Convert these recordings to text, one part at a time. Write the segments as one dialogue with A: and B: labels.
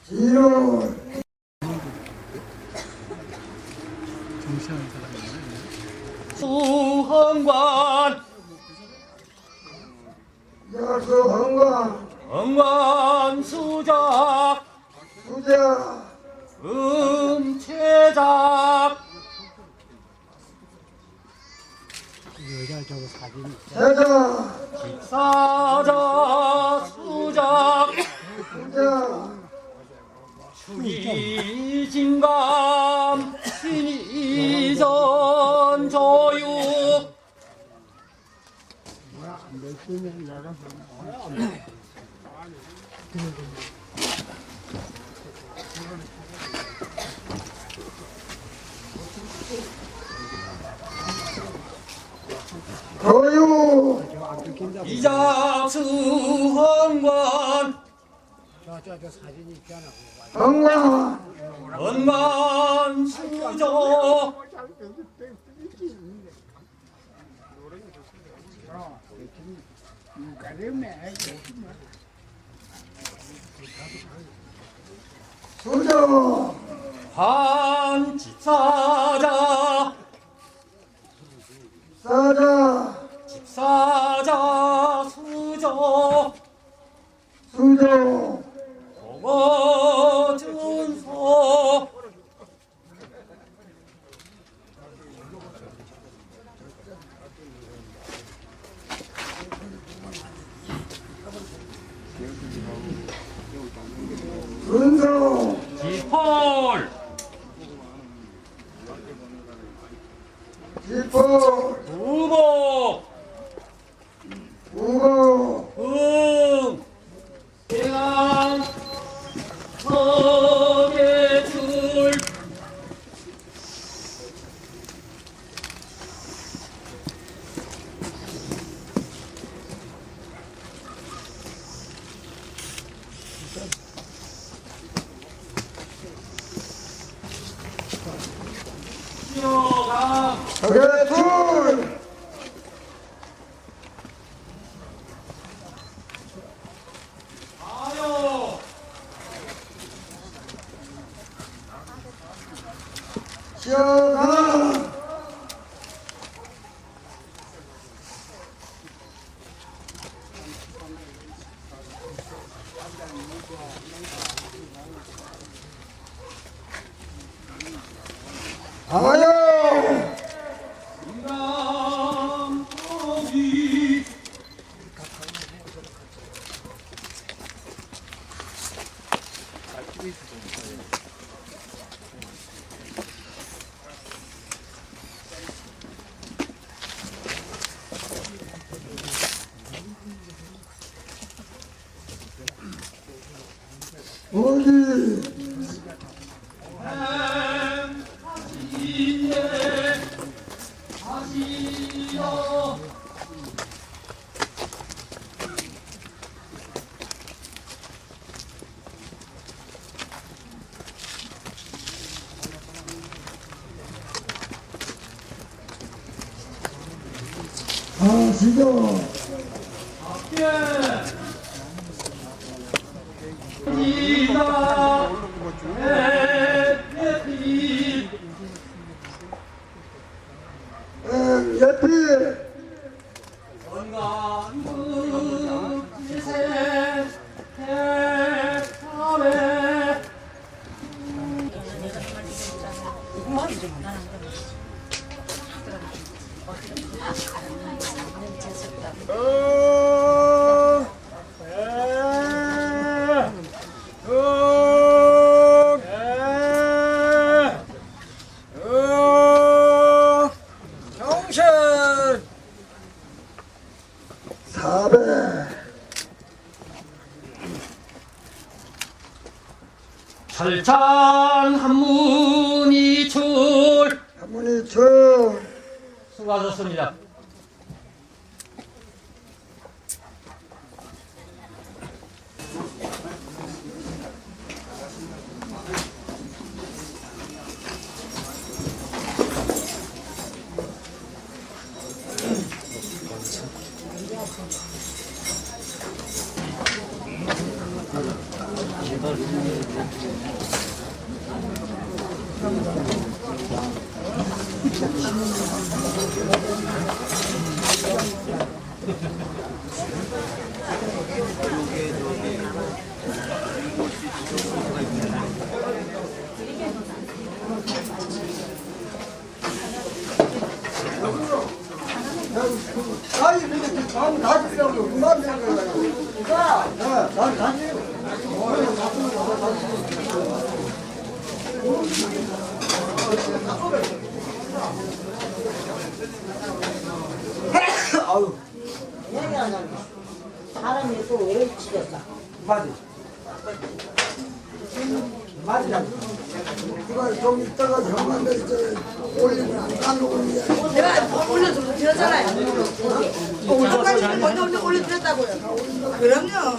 A: 진월 수흥관 흥관 수작 음체작 직사자 수작 추기진감 신이전 조육 이작수흥관 원만 수조
B: 수조
A: 한집사자
B: 사자
A: 집사자 수조
B: 수조
A: 보존서
B: 은소
A: 지폴
B: 지포
A: 우복
B: 우고
A: 대강 서계줄 이어가기
B: 서계줄
A: 하여
B: 시어가 하여
A: 인감토기
B: 어디
A: 하시네 하시어
B: 하시죠
A: 예. 이다 에피
B: 예피
A: 건강무 기세 대사회
B: 사배
A: 철찬 한문이출
B: 한문이 출
A: 수고하셨습니다.
B: 아니 이렇게 다음 가지라고 그만 생각해요. 난 가지. 아유.
C: 얘기하는 사람이 또 왜 치겠어?
B: 맞지. 맞지. 그거 좀 이따가 형한테 이제 올리면 안 가려고
D: 내가 올려주면 드렸잖아요. 아까 먼저 올려드렸다고요. 그럼요.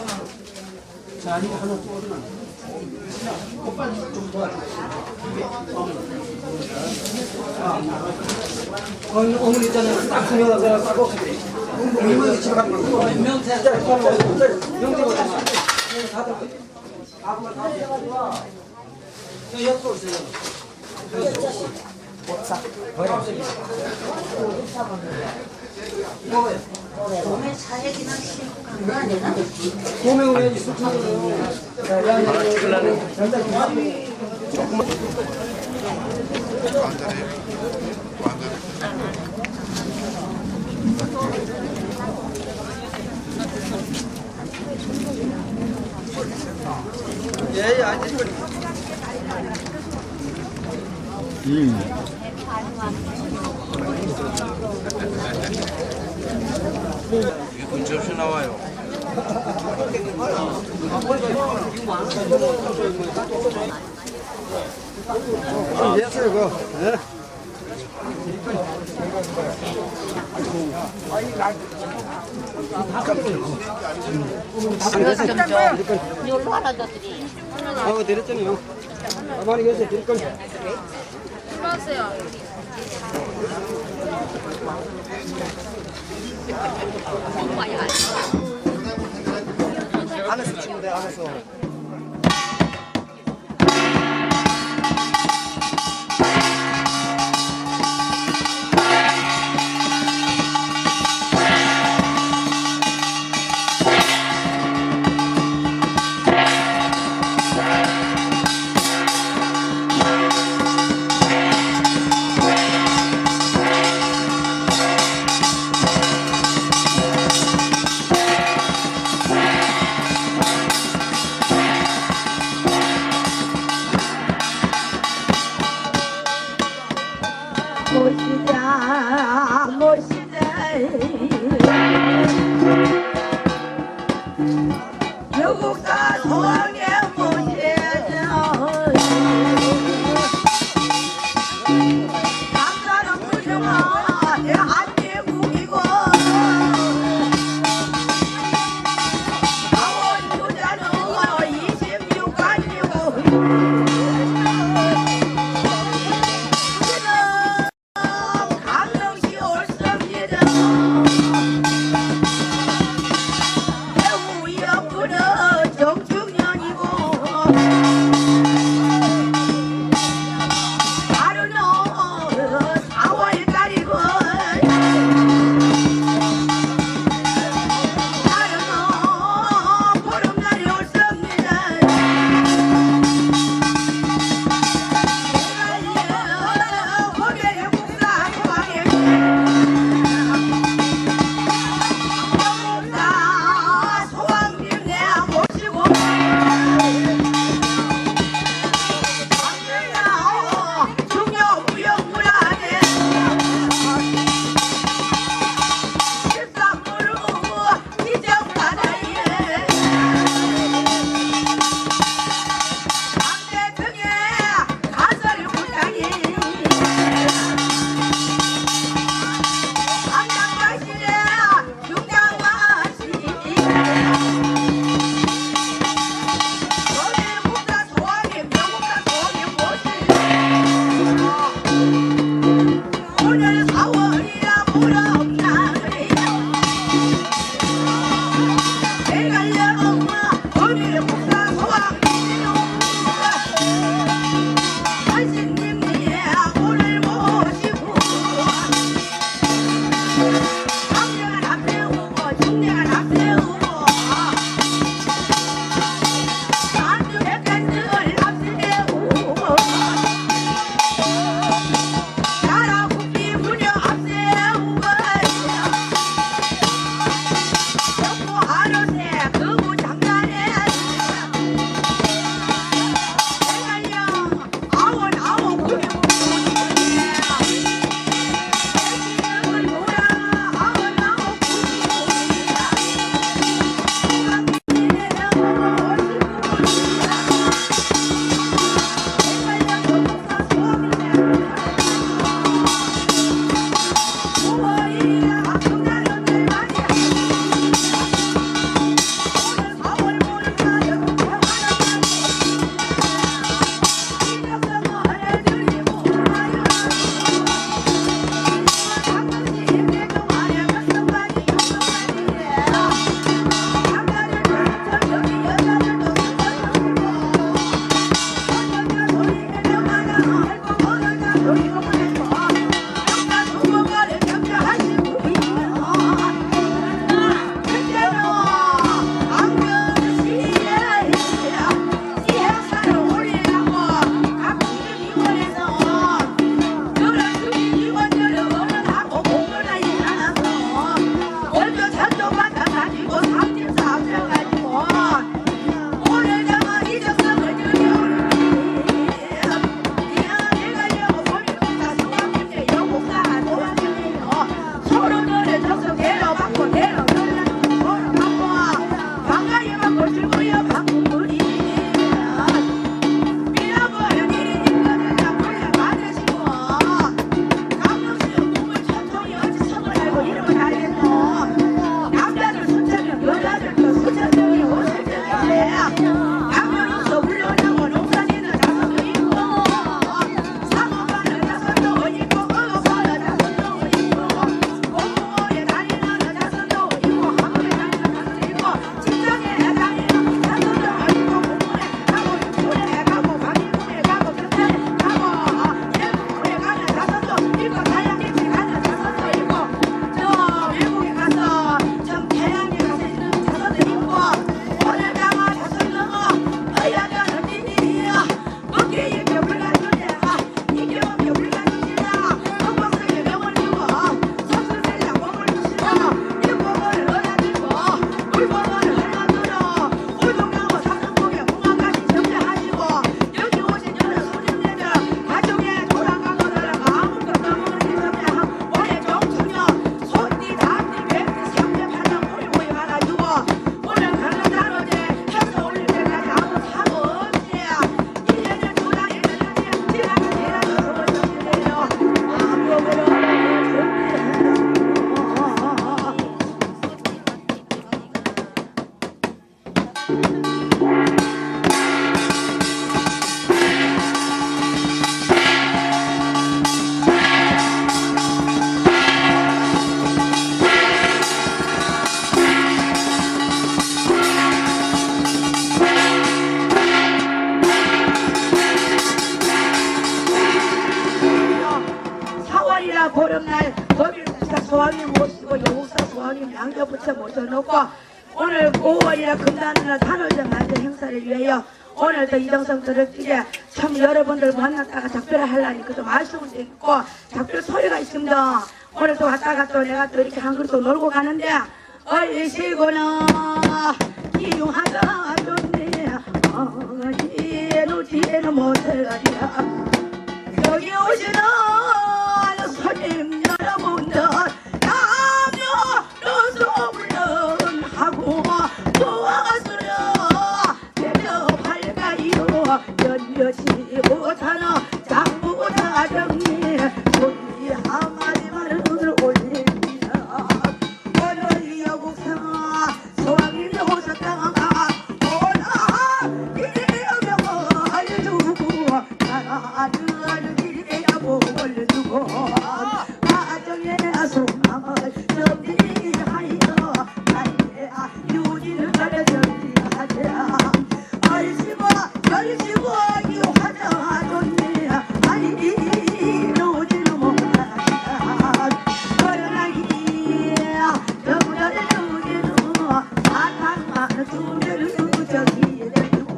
A: 어머니 있잖아요. 딱 생겨서 싸고
B: 얼마나 집에 가는 거야?
A: 명태
C: 몸에 사약이나 싣고 가는 거 아니야?
A: 고명을 술 타고요.
E: 이게 문제 없이 나와요.
B: 됐어요, 그거. 예?
C: 이걸로 하나 더 드리.
B: 내렸잖아요. 가만히 계세요, 드릴 건.
E: 안에서 치면 돼, 안에서.
D: 여국가 소왕의 모시자 남자는 무정아 대한민국이고 강원 유자는 26간이고 강릉시 올섭니다. 정중년이 5월이라 보름날 법일국사 소왕님 모시고 영국사 소왕님 양겹부처 모셔놓고 오늘 5월이라 금단날 단오제 만세 행사를 위하여 오늘도 이정성 들을길에 참 여러분들 만났다가 작별을 하려니 그도 말씀을 드리고 작별 소리가 있습니다. 오늘도 왔다가 또 내가 또 이렇게 한 그릇 또 놀고 가는데 얼씨구나 이용하다 좋네 뒤에는 못해가리야 여기 오시는 손님 여러분들 남녀노소 물론하고 도와주려 대접할까요 연여시 못하는 장부다 정리 소리 한마디만을 올립니다. 오늘 여국사 소왕님이 오셨다가 오늘 이명을 알려주고 나를 길게 복을 주고 가정의 소망을 정리하여 나의 유지를 정리하자 열시고 이화자 좋네 아니 이루지는 못하다 권장하기 정자를 주기는 사탕만 두개를 저기 되고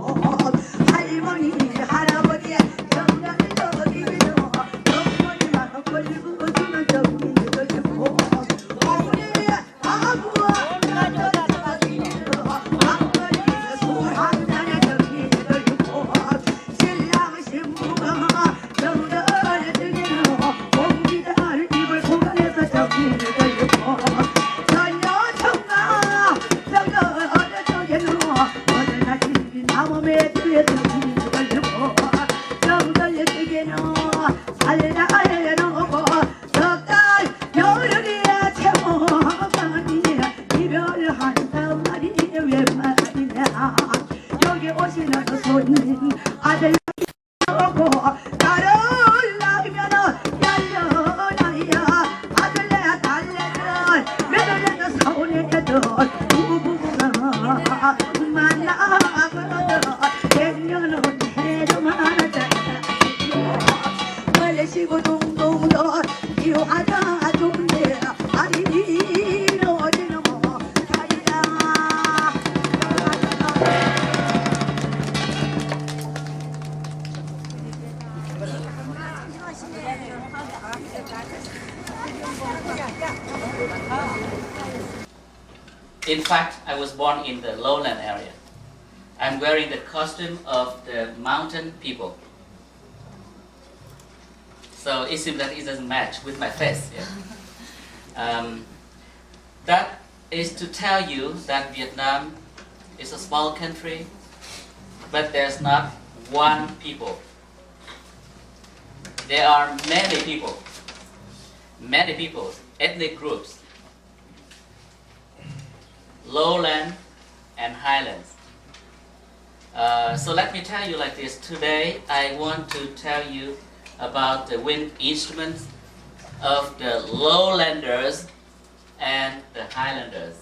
D: 할머니 할아버지 정자를 저기는 어머니만 걸고 주는 저기 되고 어머니 아부와 가져다주기는 왕거리 소한잔에 저기 되고 신랑 신부가 정자를 주기는 공기자를 입을 공간에서 저기 되고 전여청가 정자 저기는 어제나 집이 나무에 뒤에 저기 되고 정자를 주기는 살라 해놓고 석달 여름이야 채워가니 이별한단 말이 왜 말이냐 여기 오시는 손님 아들 오고 나를 낳으면은 열려나야 아들네 딸네들 며느리는 서운해들 부부가 만나거든 백년은 해로만 걸리시고 동동도 이와자 좋네 아니 이러지는 뭐 사이다
F: In fact, I was born in the lowland area. I'm wearing the costume of the mountain people. So it seems that it doesn't match with my face. Yeah. That is to tell you that Vietnam is a small country, but there's not one people. There are many people, ethnic groups, lowland and highlands. So let me tell you like this. Today I want to tell you about the wind instruments of the lowlanders and the highlanders.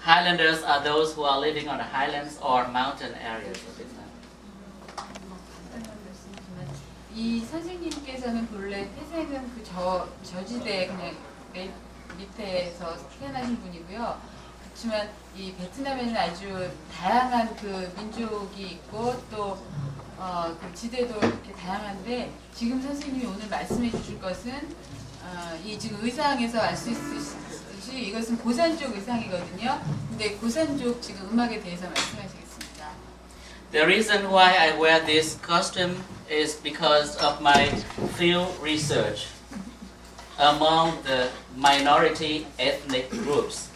F: Highlanders are those who are living on the highlands or mountain areas of Vietnam.
G: 이 선생님께서는 본래 태생은 그 저지대 그냥 맨 밑에서 태어나신 분이고요. 그렇지만 이 베트남에는 아주 다양한 그 민족이 있고 또 그 지대도 이렇게 다양한데 지금 선생님이 오늘 말씀해 주실 것은 이 지금 의상에서 알 수 있듯이 이것은 고산족 의상이거든요. 근데 고산족 지금 음악에 대해서 말씀하시겠습니다.
F: The reason why I wear this costume is because of my field research among the minority ethnic groups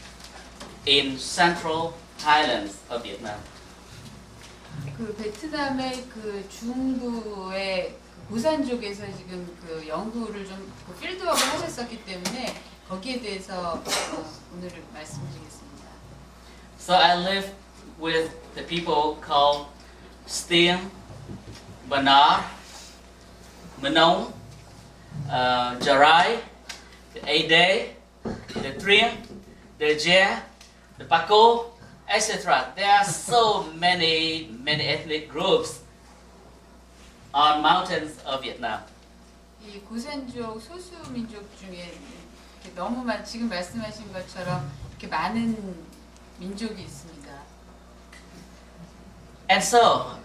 F: in central highlands of Vietnam.
G: 그 베트남의 그 중부의 고산족에서 지금 그 연구를 좀 그 필드워크를 하셨었기 때문에 거기에 대해서 오늘 말씀드리겠습니다.
F: So I live with the people called Stien, Bernard, Manong, Jarai, the Ade, the Trien, the Jia, the Paco, etc. There are so many ethnic groups on mountains of Vietnam.
G: 이 고산족 소수민족 중에 이렇게 너무만 지금 말씀하신 것처럼 이렇게 많은 민족이 있습니다.
F: And so,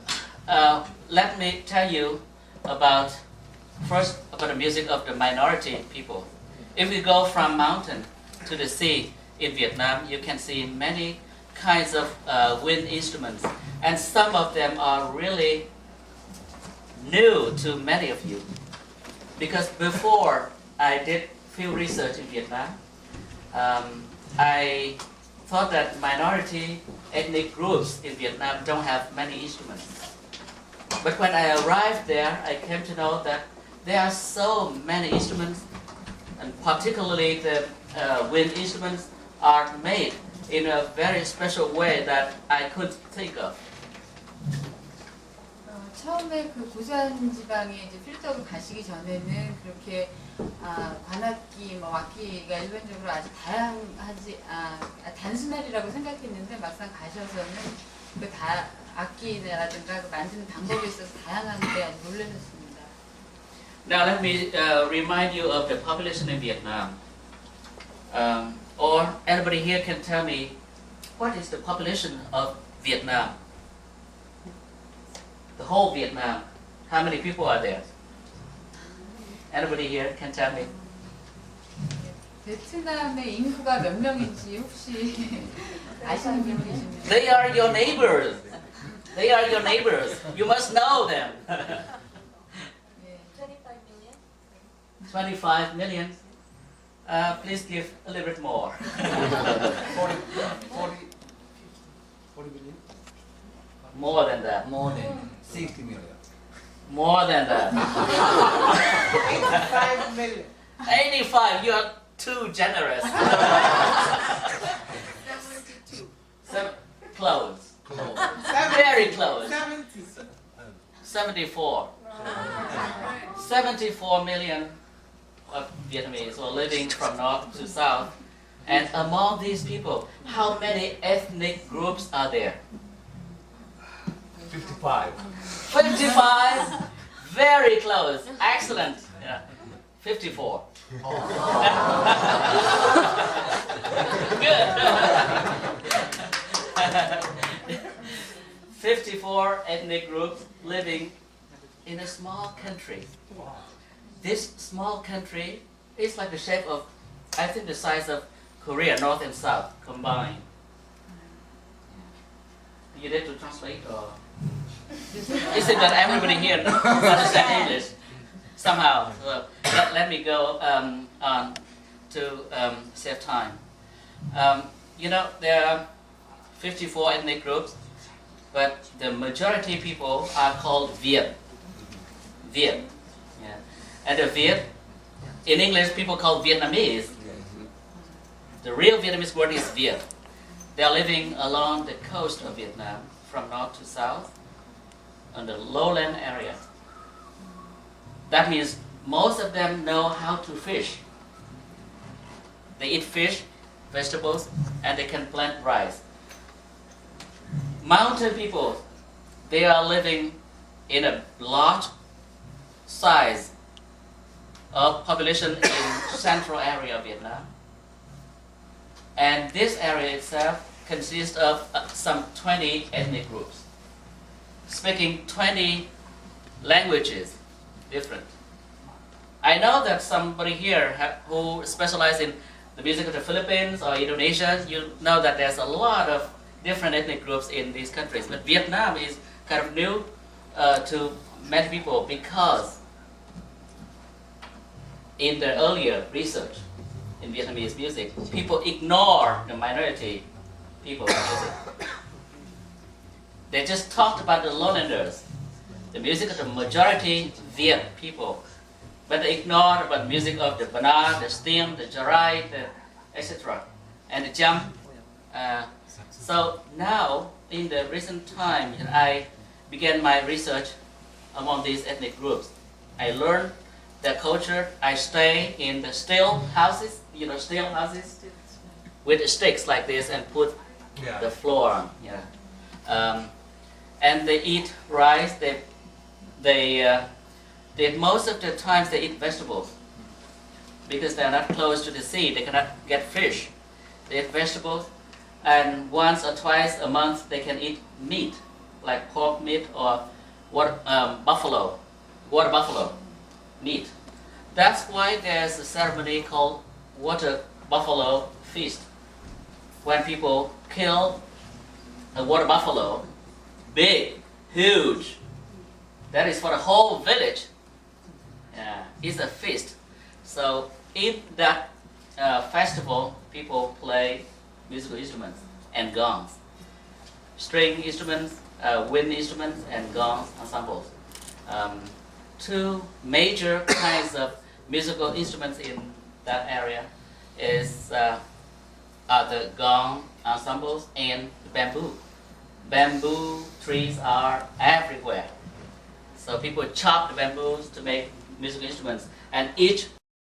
F: let me tell you about first about the music of the minority people. If we go from mountain to the sea in Vietnam, you can see many kinds of wind instruments, and some of them are really new to many of you. Because before I did field research in Vietnam, I thought that minority ethnic groups in Vietnam don't have many instruments. But when I arrived there, I came to know that there are so many instruments, and particularly the wind instruments are made in a very special way that I couldn't think of.
G: 처음에 그 고산 지방에 이제 필더로 가시기 전에는 그렇게 관악기, 뭐 악기가 일반적으로 아주 다양하지 단순하리라고 생각했는데 막상 가셔서는 그 악기라든가 그 만드는 방법에 있어서 다양한데 아주 놀라셨습니다.
F: Now let me remind you of the population in Vietnam. Or anybody here can tell me what is the population of Vietnam? The whole Vietnam. How many people are there? Anybody here can tell me?
G: 베트남의 인구가 몇 명인지 혹시 아시는 분 계십니까?
F: They are your neighbors. They are your neighbors. You must know them. 25 million. Please give a little bit more.
E: 40 million?
F: More than that.
E: More than 60 million.
F: More than that.
E: 85 million.
F: 85. You are too generous.
E: 72.
F: Close. Very close.
E: 70.
F: 74. 74 million of Vietnamese were living from north to south. And among these people, how many ethnic groups are there?
E: 55.
F: 55. Very close. Excellent. Yeah. 54. Good. 54 ethnic groups living in a small country. This small country is like the shape of, I think, the size of Korea, north and south combined. You need to translate, or is it that everybody here understands English somehow? So let me go on to save time. There are 54 ethnic groups, but the majority people are called Viet. Viet. Yeah. And the Viet, in English, people call Vietnamese. The real Vietnamese word is Viet. They are living along the coast of Vietnam, from north to south, on the lowland area. That means most of them know how to fish. They eat fish, vegetables, and they can plant rice. Mountain people, they are living in a large size of population in central area of Vietnam. And this area itself consists of some 20 ethnic groups, speaking 20 languages, different. I know that somebody here who specializes in the music of the Philippines or Indonesia, you know that there's a lot of different ethnic groups in these countries. But Vietnam is kind of new to many people because in the earlier research in Vietnamese music, people ignore the minority people music. They just talked about the lowlanders, the music of the majority Viet people, but they ignored about music of the Banat, the Stieng, the Jarai, etc. and the Cham. So now, in the recent time, I began my research among these ethnic groups. I learned their culture. I stay in the still houses, still houses with sticks like this and put the floor on. Yeah. And they eat rice. They most of the times they eat vegetables because they are not close to the sea. They cannot get fish. They eat vegetables, and once or twice a month they can eat meat, like pork meat or water buffalo meat. That's why there's a ceremony called water buffalo feast. When people kill a water buffalo, big, huge, that is for the whole village. Yeah, it's a feast. So in that festival, people play musical instruments and gongs, string instruments, wind instruments, and gong ensembles. Two major kinds of musical instruments in that area are the gong ensembles and the bamboo. Bamboo trees are everywhere. So people chop the bamboos to make musical instruments, and each